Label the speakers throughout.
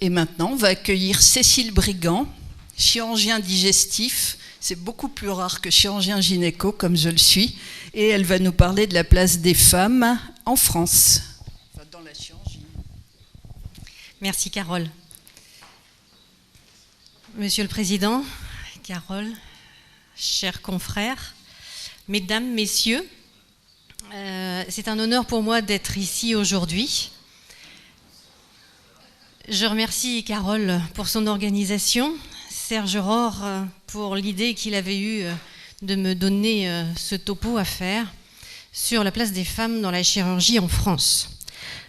Speaker 1: Et maintenant, on va accueillir Cécile Brigand, chirurgien digestif. C'est beaucoup plus rare que chirurgien gynéco, comme je le suis. Et elle va nous parler de la place des femmes en France, enfin, dans la chirurgie.
Speaker 2: Merci Carole. Monsieur le Président, Carole, chers confrères, Mesdames, Messieurs, c'est un honneur pour moi d'être ici aujourd'hui. Je remercie Carole pour son organisation, Serge Aurore pour l'idée qu'il avait eue de me donner ce topo à faire sur la place des femmes dans la chirurgie en France.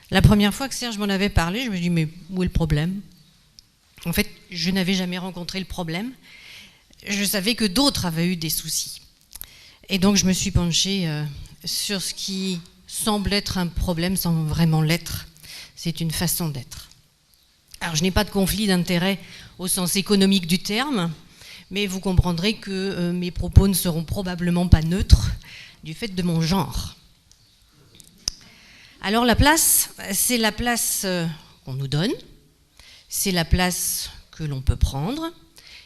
Speaker 2: La première fois que Serge m'en avait parlé, je me suis dit, mais où est le problème? En fait, je n'avais jamais rencontré le problème. Je savais que d'autres avaient eu des soucis. Et donc, je me suis penchée sur ce qui semble être un problème sans vraiment l'être. C'est une façon d'être. Alors, je n'ai pas de conflit d'intérêt au sens économique du terme, mais vous comprendrez que mes propos ne seront probablement pas neutres du fait de mon genre. Alors, la place, c'est la place qu'on nous donne, c'est la place que l'on peut prendre,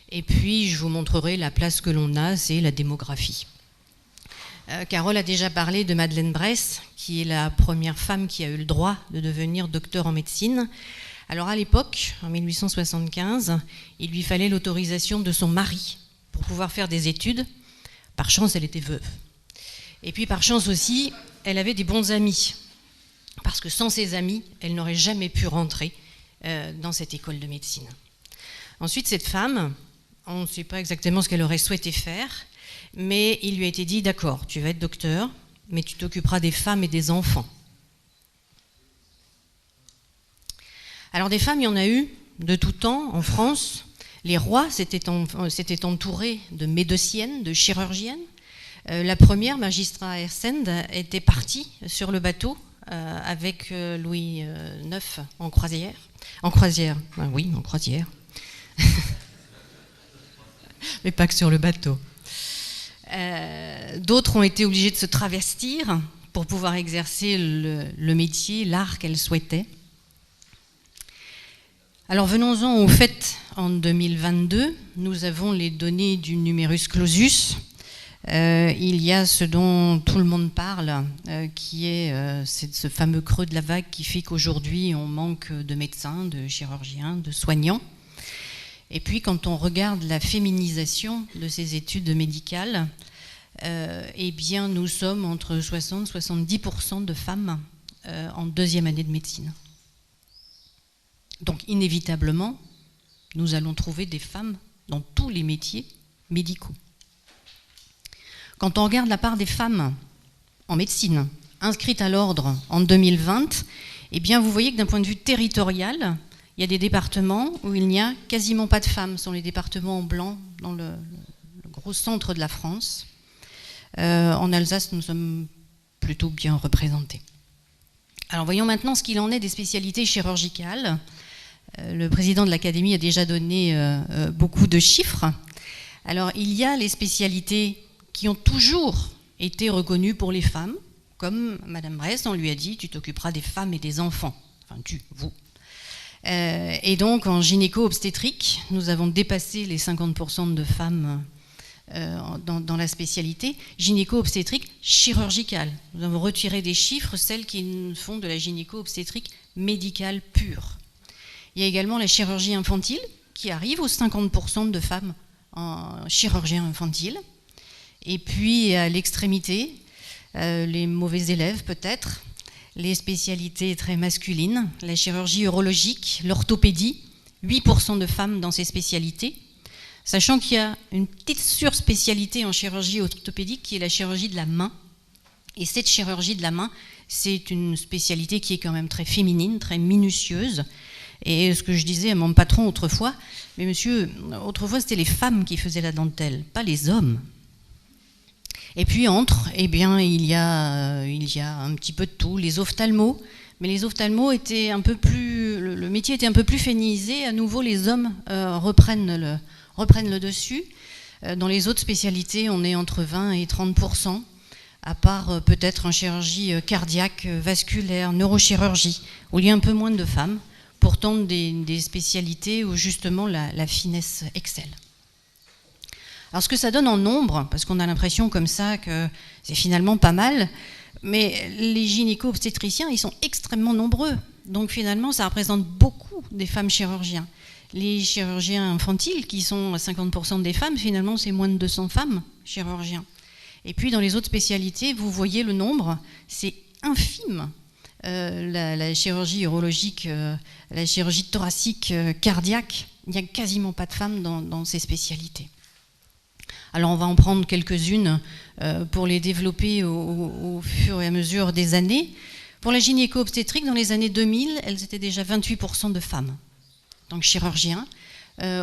Speaker 2: et puis je vous montrerai la place que l'on a, c'est la démographie. Carole a déjà parlé de Madeleine Bress, qui est la première femme qui a eu le droit de devenir docteur en médecine. Alors à l'époque, en 1875, il lui fallait l'autorisation de son mari pour pouvoir faire des études. Par chance, elle était veuve. Et puis par chance aussi, elle avait des bons amis. Parce que sans ses amis, elle n'aurait jamais pu rentrer dans cette école de médecine. Ensuite, cette femme, on ne sait pas exactement ce qu'elle aurait souhaité faire, mais il lui a été dit, d'accord, tu vas être docteur, mais tu t'occuperas des femmes et des enfants. Alors des femmes, il y en a eu de tout temps en France. Les rois s'étaient entourés de médeciennes, de chirurgiennes. La première, magistrat Hersend, était partie sur le bateau avec Louis IX en croisière. En croisière, ben oui, en croisière. Mais pas que sur le bateau. D'autres ont été obligées de se travestir pour pouvoir exercer le métier, l'art qu'elles souhaitaient. Alors venons-en au fait, en 2022, nous avons les données du numerus clausus. Il y a ce dont tout le monde parle, qui est ce fameux creux de la vague qui fait qu'aujourd'hui on manque de médecins, de chirurgiens, de soignants. Et puis quand on regarde la féminisation de ces études médicales, eh bien nous sommes entre 60 et 70% de femmes en deuxième année de médecine. Donc inévitablement, nous allons trouver des femmes dans tous les métiers médicaux. Quand on regarde la part des femmes en médecine inscrites à l'ordre en 2020, eh bien vous voyez que d'un point de vue territorial, il y a des départements où il n'y a quasiment pas de femmes. Ce sont les départements en blanc dans le gros centre de la France. En Alsace, nous sommes plutôt bien représentés. Alors voyons maintenant ce qu'il en est des spécialités chirurgicales. Le président de l'Académie a déjà donné beaucoup de chiffres. Alors il y a les spécialités qui ont toujours été reconnues pour les femmes, comme Madame Bress, on lui a dit, tu t'occuperas des femmes et des enfants. Enfin, vous. Et donc, en gynéco-obstétrique, nous avons dépassé les 50% de femmes dans la spécialité. Gynéco-obstétrique chirurgicale. Nous avons retiré des chiffres, celles qui font de la gynéco-obstétrique médicale pure. Il y a également la chirurgie infantile, qui arrive aux 50% de femmes en chirurgien infantile. Et puis, à l'extrémité, les mauvais élèves peut-être, les spécialités très masculines, la chirurgie urologique, l'orthopédie, 8% de femmes dans ces spécialités, sachant qu'il y a une petite surspécialité en chirurgie orthopédique qui est la chirurgie de la main. Et cette chirurgie de la main, c'est une spécialité qui est quand même très féminine, très minutieuse. Et ce que je disais à mon patron autrefois, mais monsieur, autrefois c'était les femmes qui faisaient la dentelle, pas les hommes. Et puis entre, eh bien, il y a un petit peu de tout, les ophtalmos, mais les ophtalmos étaient un peu plus, le métier était un peu plus féminisé, à nouveau les hommes reprennent le dessus. Dans les autres spécialités, on est entre 20 et 30%, à part peut-être en chirurgie cardiaque, vasculaire, neurochirurgie, où il y a un peu moins de femmes, pourtant des spécialités où justement la finesse excelle. Alors ce que ça donne en nombre, parce qu'on a l'impression comme ça que c'est finalement pas mal, mais les gynéco-obstétriciens, ils sont extrêmement nombreux. Donc finalement, ça représente beaucoup des femmes chirurgiens. Les chirurgiens infantiles, qui sont à 50% des femmes, finalement, c'est moins de 200 femmes chirurgiens. Et puis dans les autres spécialités, vous voyez le nombre, c'est infime. La chirurgie urologique, la chirurgie thoracique, cardiaque, il n'y a quasiment pas de femmes dans ces spécialités. Alors on va en prendre quelques-unes pour les développer au fur et à mesure des années. Pour la gynéco-obstétrique, dans les années 2000, elles étaient déjà 28% de femmes, donc chirurgiens.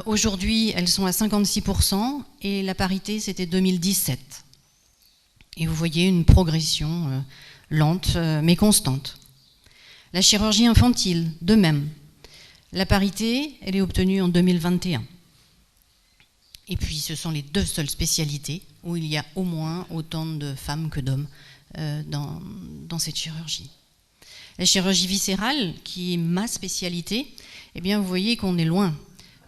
Speaker 2: Aujourd'hui, elles sont à 56% et la parité, c'était 2017. Et vous voyez une progression lente mais constante. La chirurgie infantile, de même. La parité, elle est obtenue en 2021. Et puis, ce sont les deux seules spécialités où il y a au moins autant de femmes que d'hommes dans cette chirurgie. La chirurgie viscérale, qui est ma spécialité, eh bien, vous voyez qu'on est loin.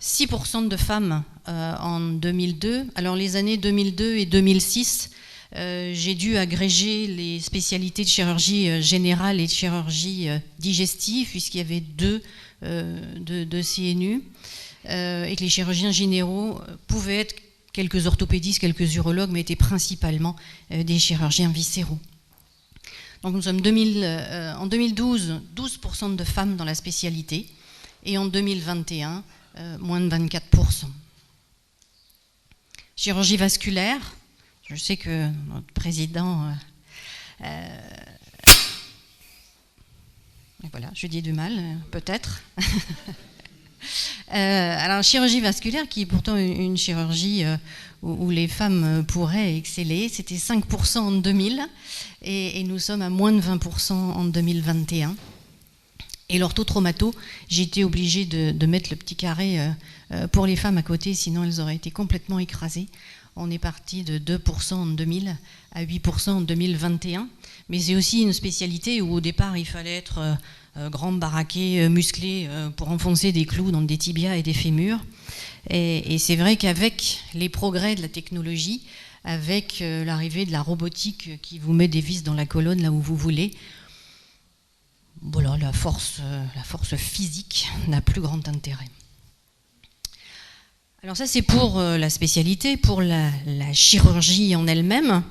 Speaker 2: 6% de femmes en 2002. Alors, les années 2002 et 2006, j'ai dû agréger les spécialités de chirurgie générale et de chirurgie digestive, puisqu'il y avait deux de CNU. Et que les chirurgiens généraux pouvaient être quelques orthopédistes, quelques urologues, mais étaient principalement des chirurgiens viscéraux. Donc nous sommes en 2012, 12% de femmes dans la spécialité, et en 2021, moins de 24%. Chirurgie vasculaire, je sais que notre président... voilà, je dis du mal, peut-être. Alors, chirurgie vasculaire, qui est pourtant une chirurgie où les femmes pourraient exceller, c'était 5% en 2000 et nous sommes à moins de 20% en 2021. Et l'orthotraumato, j'ai été obligée de mettre le petit carré pour les femmes à côté, sinon elles auraient été complètement écrasées. On est parti de 2% en 2000 à 8% en 2021. Mais c'est aussi une spécialité où au départ il fallait être grand, baraqué, musclé pour enfoncer des clous dans des tibias et des fémurs. Et c'est vrai qu'avec les progrès de la technologie, avec l'arrivée de la robotique qui vous met des vis dans la colonne là où vous voulez, voilà, la force physique n'a plus grand intérêt. Alors ça c'est pour la spécialité, pour la chirurgie en elle-même.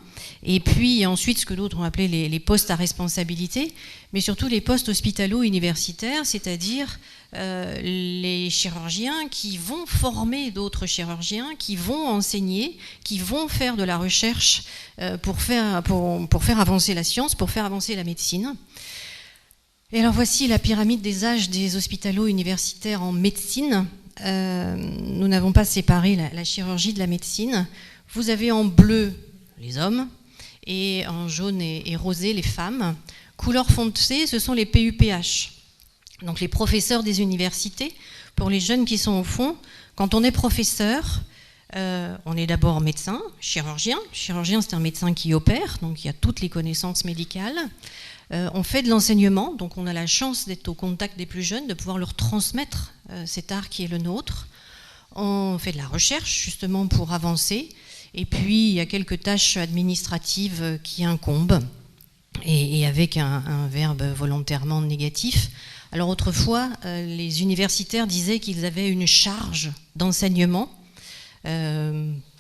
Speaker 2: Et puis ensuite, ce que d'autres ont appelé les postes à responsabilité, mais surtout les postes hospitalo-universitaires, c'est-à-dire les chirurgiens qui vont former d'autres chirurgiens, qui vont enseigner, qui vont faire de la recherche pour faire avancer la science, pour faire avancer la médecine. Et alors voici la pyramide des âges des hospitalo-universitaires en médecine. Nous n'avons pas séparé la chirurgie de la médecine. Vous avez en bleu les hommes, et en jaune et rosé les femmes. Couleur foncée, ce sont les PUPH, donc les professeurs des universités. Pour les jeunes qui sont au fond, quand on est professeur, on est d'abord médecin, chirurgien. Chirurgien, c'est un médecin qui opère, donc il y a toutes les connaissances médicales. On fait de l'enseignement, donc on a la chance d'être au contact des plus jeunes, de pouvoir leur transmettre cet art qui est le nôtre. On fait de la recherche, justement, pour avancer. Et puis, il y a quelques tâches administratives qui incombent, et avec un verbe volontairement négatif. Alors autrefois, les universitaires disaient qu'ils avaient une charge d'enseignement,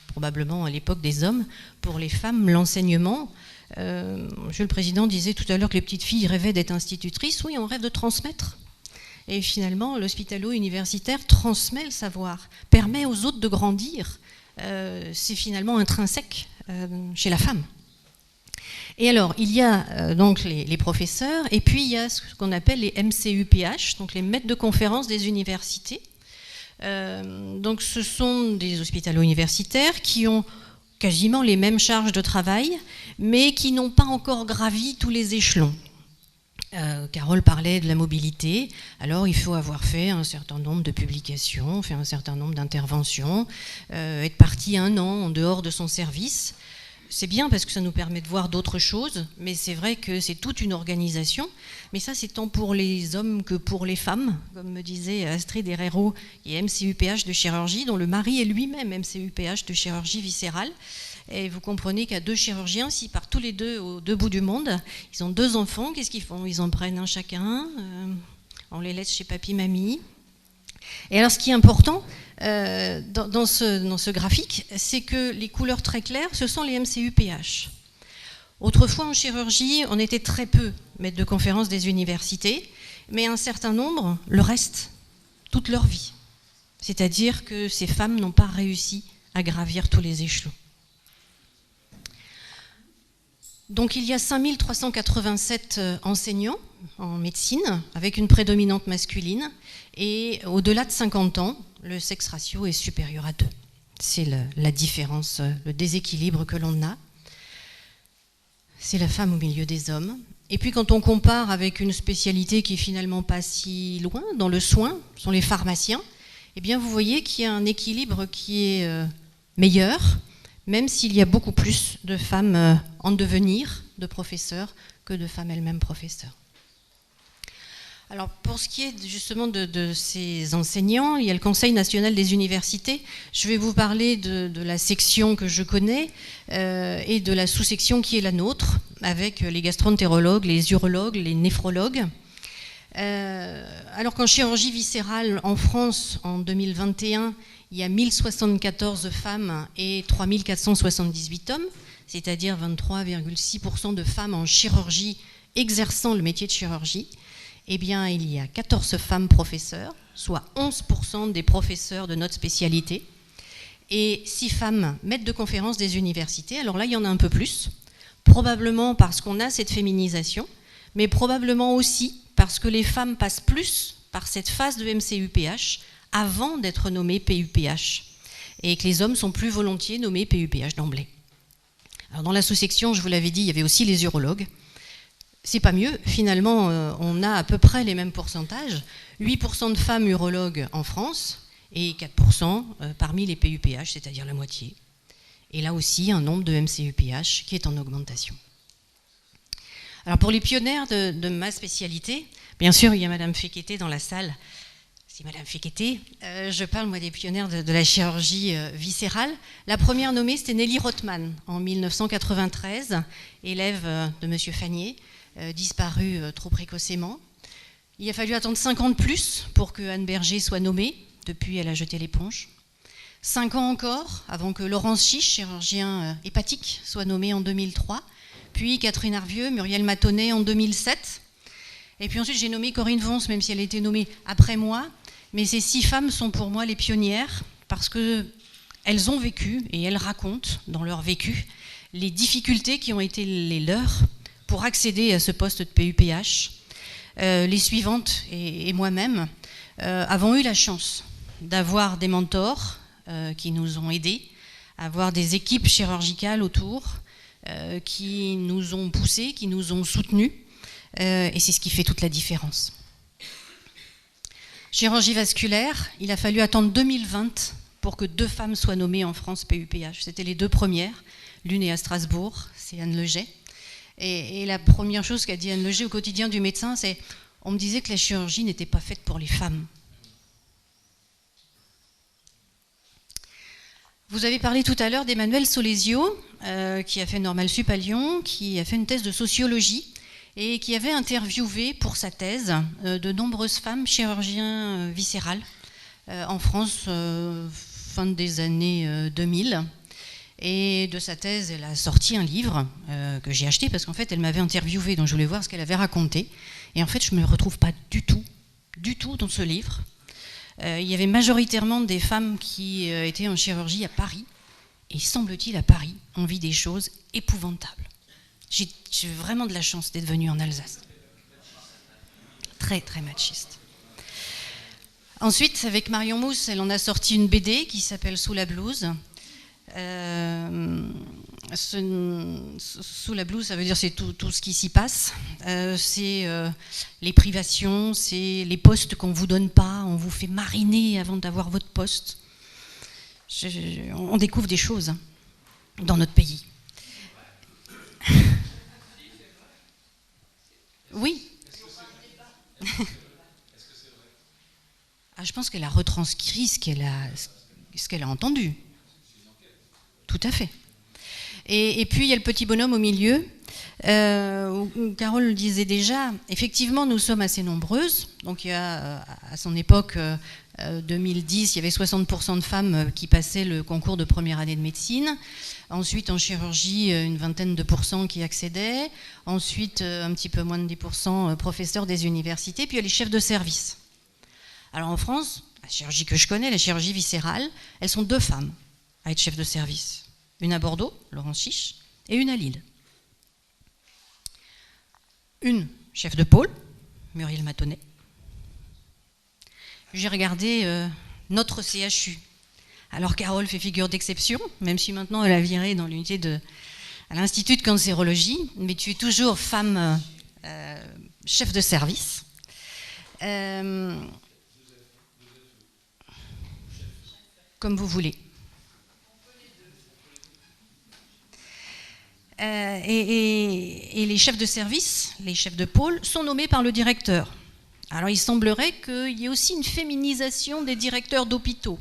Speaker 2: probablement à l'époque des hommes. Pour les femmes, l'enseignement, Monsieur le Président disait tout à l'heure que les petites filles rêvaient d'être institutrices. Oui, on rêve de transmettre. Et finalement, l'hospitalo-universitaire transmet le savoir, permet aux autres de grandir. C'est finalement intrinsèque chez la femme. Et alors, il y a donc les professeurs, et puis il y a ce qu'on appelle les MCUPH, donc les maîtres de conférences des universités. Donc ce sont des hospitalo-universitaires qui ont quasiment les mêmes charges de travail, mais qui n'ont pas encore gravi tous les échelons. Carole parlait de la mobilité, alors il faut avoir fait un certain nombre de publications, fait un certain nombre d'interventions, être parti 1 an en dehors de son service. c'est bien parce que ça nous permet de voir d'autres choses, mais c'est vrai que c'est toute une organisation. Mais ça, c'est tant pour les hommes que pour les femmes, comme me disait Astrid Herrero, qui est MCUPH de chirurgie, dont le mari est lui-même MCUPH de chirurgie viscérale. Et vous comprenez qu'à 2 chirurgiens, s'ils partent tous les deux aux 2 bouts du monde, ils ont 2 enfants, qu'est-ce qu'ils font? Ils en prennent un chacun, on les laisse chez papy, mamie. Et alors, ce qui est important dans ce graphique, c'est que les couleurs très claires, ce sont les MCUPH. Autrefois, en chirurgie, on était très peu maîtres de conférences des universités, mais un certain nombre le restent toute leur vie. C'est-à-dire que ces femmes n'ont pas réussi à gravir tous les échelons. Donc il y a 5387 enseignants en médecine, avec une prédominante masculine, et au-delà de 50 ans, le sexe ratio est supérieur à 2. C'est la différence, le déséquilibre que l'on a. C'est la femme au milieu des hommes. Et puis quand on compare avec une spécialité qui est finalement pas si loin, dans le soin, ce sont les pharmaciens, eh bien vous voyez qu'il y a un équilibre qui est meilleur, même s'il y a beaucoup plus de femmes en devenir de professeurs que de femmes elles-mêmes professeurs. Alors pour ce qui est justement de ces enseignants, il y a le Conseil national des universités. Je vais vous parler de la section que je connais et de la sous-section qui est la nôtre, avec les gastroentérologues, les urologues, les néphrologues. Alors qu'en chirurgie viscérale en France, en 2021, il y a 1074 femmes et 3478 hommes, c'est-à-dire 23,6% de femmes en chirurgie exerçant le métier de chirurgie. Eh bien, il y a 14 femmes professeurs, soit 11% des professeurs de notre spécialité, et 6 femmes maîtres de conférences des universités. Alors là, il y en a un peu plus, probablement parce qu'on a cette féminisation, mais probablement aussi parce que les femmes passent plus par cette phase de MCUPH avant d'être nommées PUPH, et que les hommes sont plus volontiers nommés PUPH d'emblée. Alors dans la sous-section, je vous l'avais dit, il y avait aussi les urologues. C'est pas mieux, finalement, on a à peu près les mêmes pourcentages, 8% de femmes urologues en France et 4% parmi les PUPH, c'est-à-dire la moitié. Et là aussi, un nombre de MCUPH qui est en augmentation. Alors pour les pionnières de ma spécialité, bien sûr, il y a Madame Fekete dans la salle. C'est Madame Fekete. Je parle, moi, des pionnières de la chirurgie viscérale. La première nommée, c'était Nelly Rothman, en 1993, élève de Monsieur Fagnier, disparue trop précocement. Il a fallu attendre 5 ans de plus pour que Anne Berger soit nommée. Depuis, elle a jeté l'éponge. 5 ans encore avant que Laurence Chiche, chirurgien hépatique, soit nommée en 2003. Puis Catherine Arvieux, Muriel Matonnet en 2007. Et puis ensuite, j'ai nommé Corinne Vons, même si elle a été nommée après moi. Mais ces 6 femmes sont pour moi les pionnières parce qu'elles ont vécu et elles racontent dans leur vécu les difficultés qui ont été les leurs pour accéder à ce poste de PUPH. Les suivantes et moi-même avons eu la chance d'avoir des mentors qui nous ont aidés, avoir des équipes chirurgicales autour qui nous ont poussés, qui nous ont soutenus, et c'est ce qui fait toute la différence. Chirurgie vasculaire, il a fallu attendre 2020 pour que 2 femmes soient nommées en France PUPH. C'était les 2 premières, l'une est à Strasbourg, c'est Anne Leget. Et la première chose qu'a dit Anne Leger au quotidien du médecin, c'est on me disait que la chirurgie n'était pas faite pour les femmes. Vous avez parlé tout à l'heure d'Emmanuel Solesio, qui a fait Normal Sup à Lyon, qui a fait une thèse de sociologie et qui avait interviewé pour sa thèse de nombreuses femmes chirurgiens viscérales en France, fin des années 2000. Et de sa thèse, elle a sorti un livre que j'ai acheté parce qu'en fait, elle m'avait interviewé, donc je voulais voir ce qu'elle avait raconté. Et en fait, je ne me retrouve pas du tout dans ce livre. Il y avait majoritairement des femmes qui étaient en chirurgie à Paris. Et semble-t-il, à Paris, on vit des choses épouvantables. J'ai vraiment de la chance d'être venue en Alsace. Très, très machiste. Ensuite, avec Marion Mousse, elle en a sorti une BD qui s'appelle Sous la blouse. Sous la blouse, ça veut dire c'est tout ce qui s'y passe. C'est les privations, c'est les postes qu'on ne vous donne pas, on vous fait mariner avant d'avoir votre poste. On découvre des choses dans notre pays. Oui. Je pense qu'elle a retranscrit ce qu'elle a entendu. Tout à fait. Et puis il y a le petit bonhomme au milieu, où Carole le disait déjà, effectivement nous sommes assez nombreuses, donc il y a à son époque, 2010, il y avait 60% de femmes qui passaient le concours de première année de médecine, ensuite en chirurgie une vingtaine de pourcents qui accédaient, ensuite un petit peu moins de 10% professeurs des universités, puis il y a les chefs de service. Alors en France, la chirurgie que je connais, la chirurgie viscérale, elles sont 2 femmes à être chefs de service. Une à Bordeaux, Laurence Chiche, et une à Lille. Une chef de pôle, Muriel Matonnet. J'ai regardé notre CHU. Alors Carole fait figure d'exception, même si maintenant elle a viré dans l'unité à l'Institut de cancérologie, mais tu es toujours femme chef de service. Comme vous voulez. Et les chefs de service, les chefs de pôle, sont nommés par le directeur. Alors il semblerait qu'il y ait aussi une féminisation des directeurs d'hôpitaux.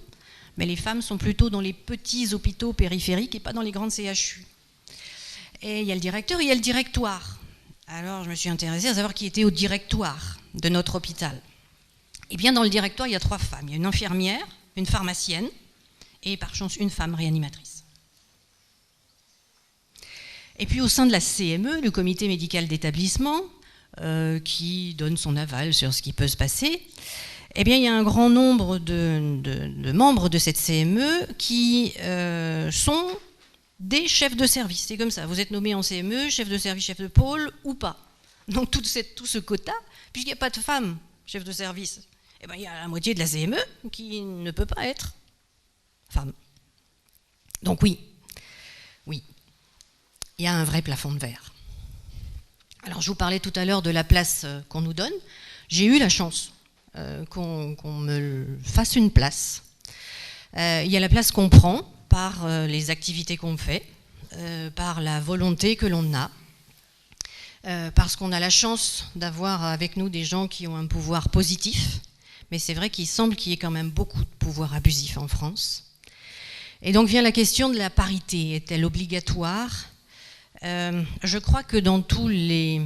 Speaker 2: Mais les femmes sont plutôt dans les petits hôpitaux périphériques et pas dans les grandes CHU. Et il y a le directeur et il y a le directoire. Alors je me suis intéressée à savoir qui était au directoire de notre hôpital. Et bien dans le directoire, il y a 3 femmes. Il y a une infirmière, une pharmacienne et par chance une femme réanimatrice. Et puis au sein de la CME, le comité médical d'établissement, qui donne son aval sur ce qui peut se passer, eh bien, il y a un grand nombre de membres de cette CME qui sont des chefs de service. C'est comme ça, vous êtes nommé en CME, chef de service, chef de pôle, ou pas. Donc tout ce quota, puisqu'il n'y a pas de femmes chef de service, eh bien, il y a la moitié de la CME qui ne peut pas être femme. Donc oui, il y a un vrai plafond de verre. Alors je vous parlais tout à l'heure de la place qu'on nous donne. J'ai eu la chance qu'on me fasse une place. Il y a la place qu'on prend par les activités qu'on fait, par la volonté que l'on a, parce qu'on a la chance d'avoir avec nous des gens qui ont un pouvoir positif, mais c'est vrai qu'il semble qu'il y ait quand même beaucoup de pouvoir abusif en France. Et donc vient la question de la parité. Est-elle obligatoire ? Je crois que dans tous les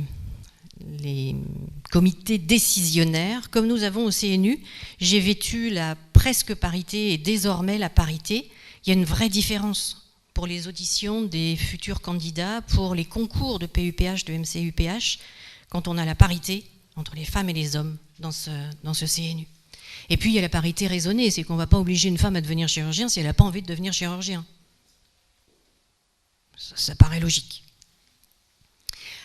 Speaker 2: comités décisionnaires, comme nous avons au CNU, j'ai vécu la presque parité et désormais la parité. Il y a une vraie différence pour les auditions des futurs candidats, pour les concours de PUPH, de MCUPH, quand on a la parité entre les femmes et les hommes dans ce CNU. Et puis il y a la parité raisonnée, c'est qu'on ne va pas obliger une femme à devenir chirurgien si elle n'a pas envie de devenir chirurgien. Ça paraît logique.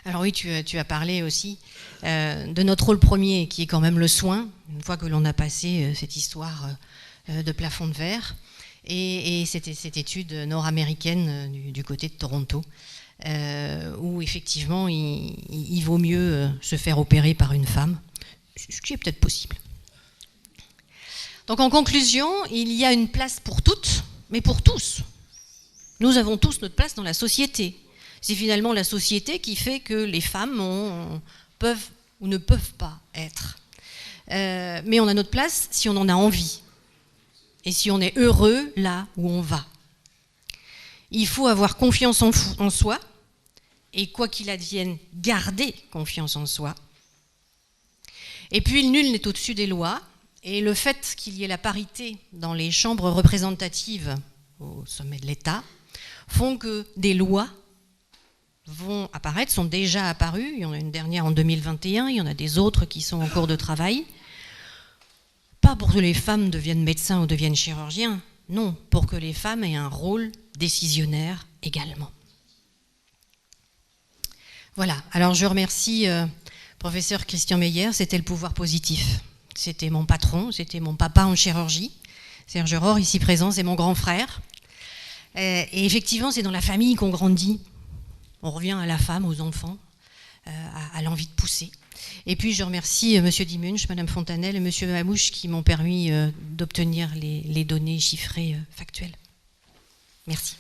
Speaker 2: Alors oui, tu as parlé aussi de notre rôle premier, qui est quand même le soin, une fois que l'on a passé cette histoire de plafond de verre, et c'était cette étude nord-américaine du côté de Toronto, où effectivement il vaut mieux se faire opérer par une femme, ce qui est peut-être possible. Donc en conclusion, il y a une place pour toutes, mais pour tous. Nous avons tous notre place dans la société. C'est finalement la société qui fait que les femmes peuvent ou ne peuvent pas être. Mais on a notre place si on en a envie. Et si on est heureux là où on va. Il faut avoir confiance en soi. Et quoi qu'il advienne, garder confiance en soi. Et puis, nul n'est au-dessus des lois. Et le fait qu'il y ait la parité dans les chambres représentatives au sommet de l'État font que des lois vont apparaître, sont déjà apparues. Il y en a une dernière en 2021, il y en a des autres qui sont en cours de travail. Pas pour que les femmes deviennent médecins ou deviennent chirurgiens, non, pour que les femmes aient un rôle décisionnaire également. Voilà, alors je remercie professeur Christian Meyer, c'était le pouvoir positif. C'était mon patron, c'était mon papa en chirurgie. Serge Rohr, ici présent, c'est mon grand frère. Et effectivement, c'est dans la famille qu'on grandit. On revient à la femme, aux enfants, à l'envie de pousser. Et puis je remercie M. Dimunch, Mme Fontanelle et M. Mamouche qui m'ont permis d'obtenir les données chiffrées factuelles. Merci.